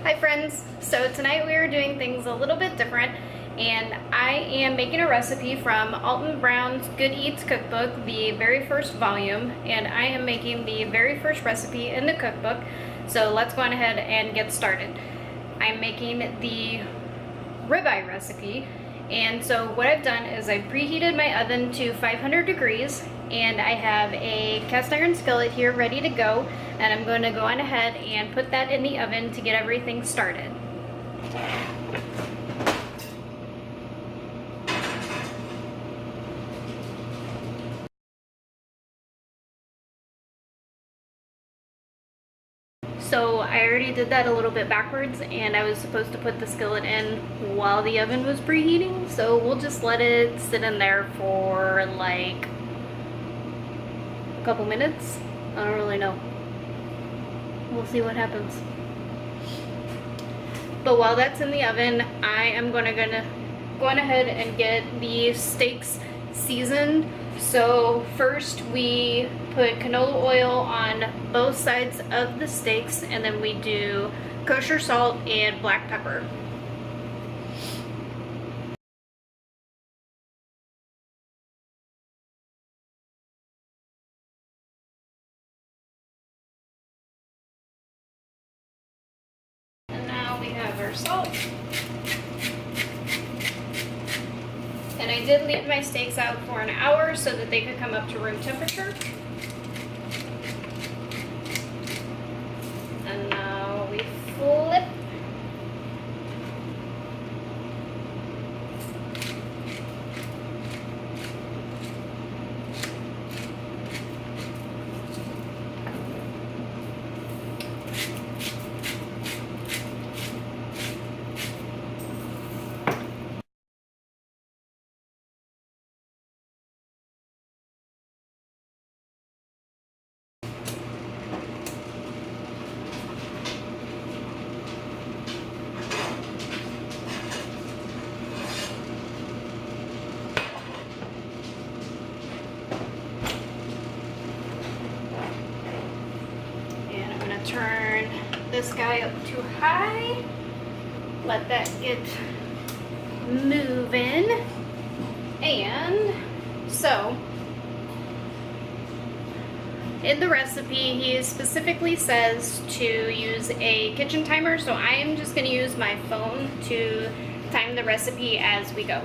Hi friends! So tonight we are doing things a little bit different, and I am making a recipe from Alton Brown's Good Eats Cookbook, the very first volume, and I am making the very first recipe in the cookbook. So let's go on ahead and get started. I'm making the ribeye recipe, and so what I've done is I've preheated my oven to 500 degrees, and I have a cast iron skillet here ready to go, and I'm going to go on ahead and put that in the oven to get everything started. So I already did that a little bit backwards, and I was supposed to put the skillet in while the oven was preheating, so we'll just let it sit in there for like a couple minutes. I don't really know. We'll see what happens. But while that's in the oven, I am gonna go on ahead and get the steaks seasoned. So first we put canola oil on both sides of the steaks, and then we do kosher salt and black pepper. And now we have our salt. And I did leave my steaks out for an hour so that they could come up to room temperature. And now we flip. Turn this guy up too high. Let that get moving. And so, in the recipe, he specifically says to use a kitchen timer, so I am just going to use my phone to time the recipe as we go.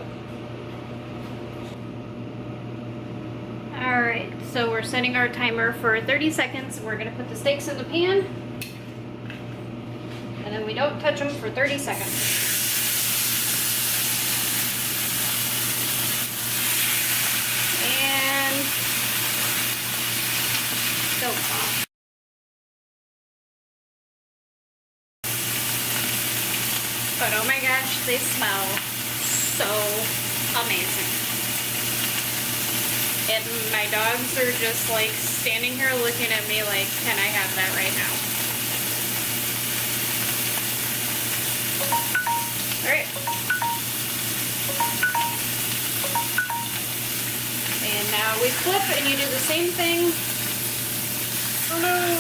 Alright, so we're setting our timer for 30 seconds. We're going to put the steaks in the pan, and then we don't touch them for 30 seconds. And don't pop. But oh my gosh, they smell so amazing. And my dogs are just like standing here looking at me like, can I have that right now? Alright. And now we flip and you do the same thing. Oh no.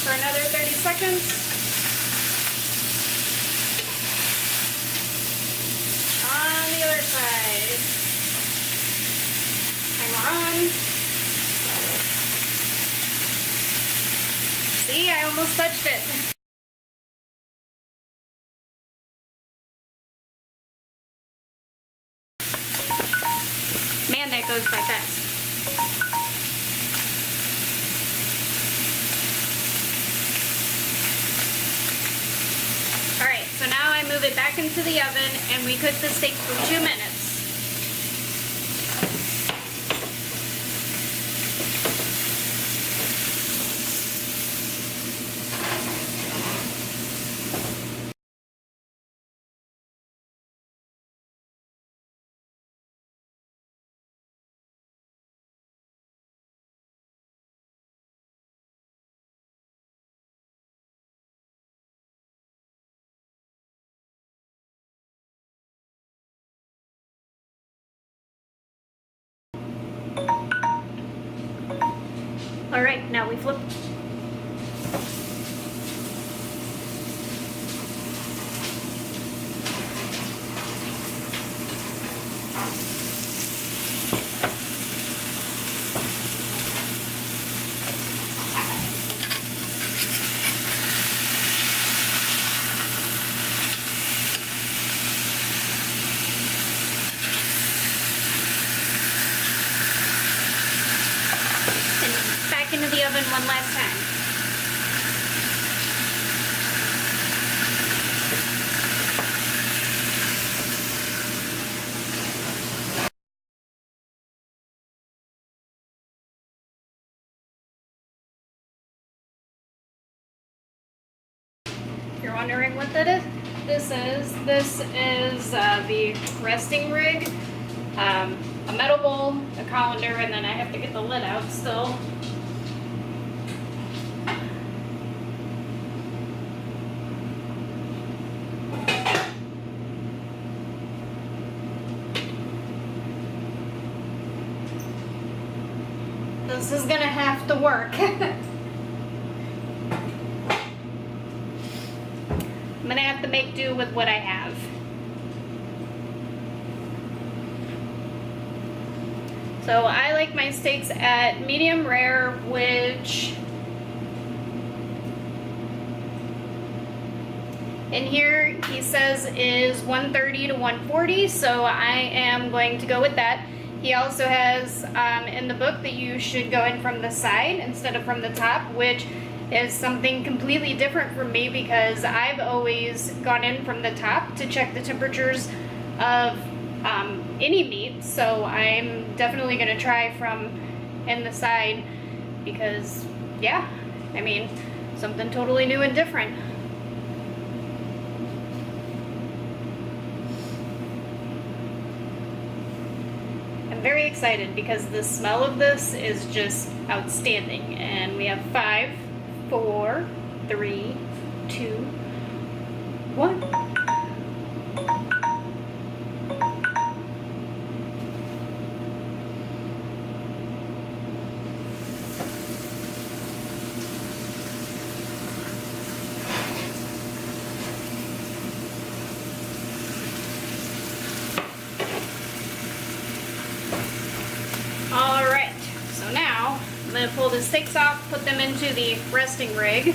For another 30 seconds. The other side. Timer on. See, I almost touched it. Man, that goes by fast. Alright, so now I move it back into the oven and we cook the steak for 2 minutes. All right, now we flip. Into the oven one last time. If you're wondering what that is, this is the resting rig, a metal bowl, a colander, and then I have to get the lid out still. This is gonna have to work. I'm gonna have to make do with what I have. So I like my steaks at medium rare, which in here he says is 130 to 140, so I am going to go with that. He also has in the book that you should go in from the side instead of from the top, which is something completely different from me because I've always gone in from the top to check the temperatures of any meat. So I'm definitely going to try from in the side because, yeah, I mean, something totally new and different. Very excited because the smell of this is just outstanding. And we have 5, 4, 3, 2, 1. Alright, so now I'm going to pull the steaks off, put them into the resting rig.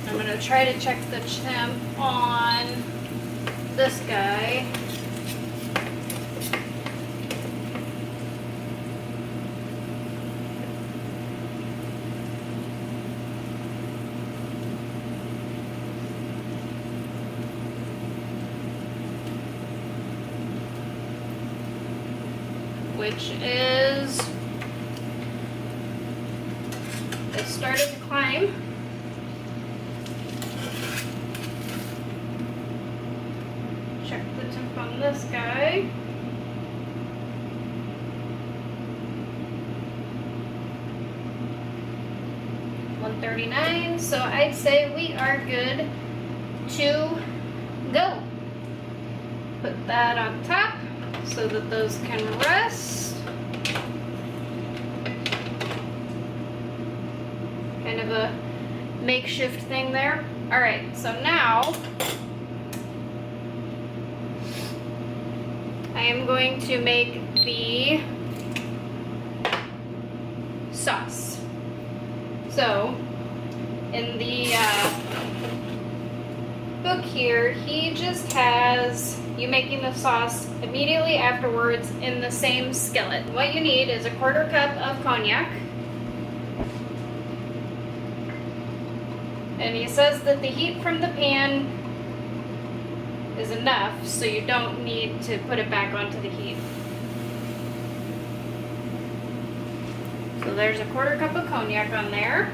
I'm going to try to check the temp on this guy. Which is, it started to climb. Check the temp on this guy. $139, so I'd say we are good to go. Put that on top so that those can rest. Kind of a makeshift thing there. Alright, so now I am going to make the sauce. So, in the book here, he just has you making the sauce immediately afterwards in the same skillet. What you need is a 1/4 cup of cognac. And he says that the heat from the pan is enough, so you don't need to put it back onto the heat. So there's a 1/4 cup of cognac on there.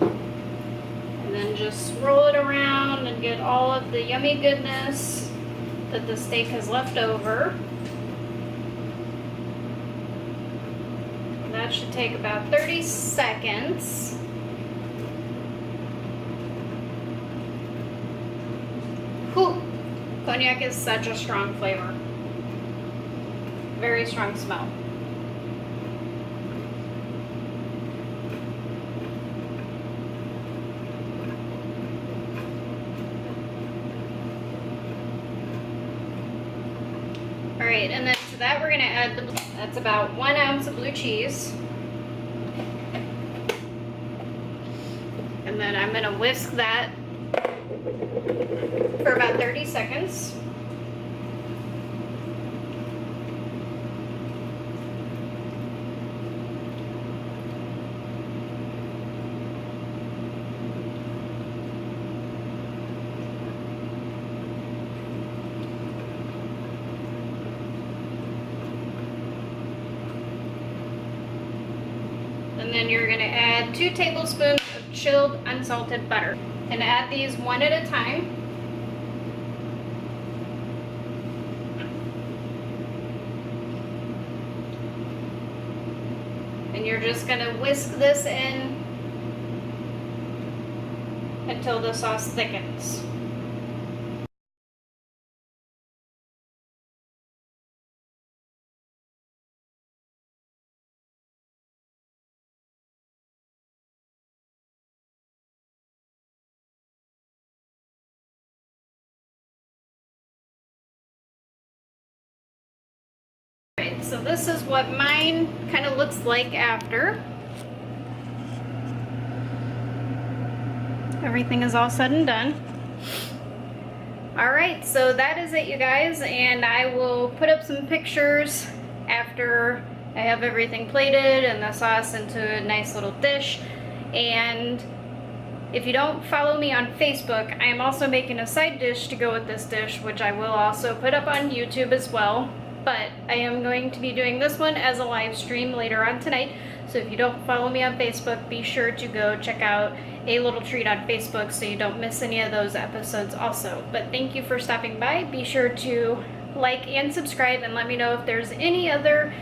And then just swirl it around and get all of the yummy goodness that the steak has left over. That should take about 30 seconds. Whew. Cognac is such a strong flavor. Very strong smell. Alright, and then to that we're going to add that's about 1 ounce of blue cheese. And then I'm going to whisk that for about 30 seconds. And then you're going to add 2 tablespoons of chilled unsalted butter. And add these one at a time. And you're just going to whisk this in until the sauce thickens. Alright, so this is what mine kind of looks like after. Everything is all said and done. Alright, so that is it, you guys, and I will put up some pictures after I have everything plated and the sauce into a nice little dish. And if you don't follow me on Facebook, I am also making a side dish to go with this dish, which I will also put up on YouTube as well. But I am going to be doing this one as a live stream later on tonight. So if you don't follow me on Facebook, be sure to go check out A Little Treat on Facebook so you don't miss any of those episodes also. But thank you for stopping by. Be sure to like and subscribe and let me know if there's any other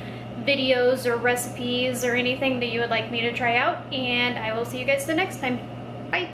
videos or recipes or anything that you would like me to try out. And I will see you guys the next time.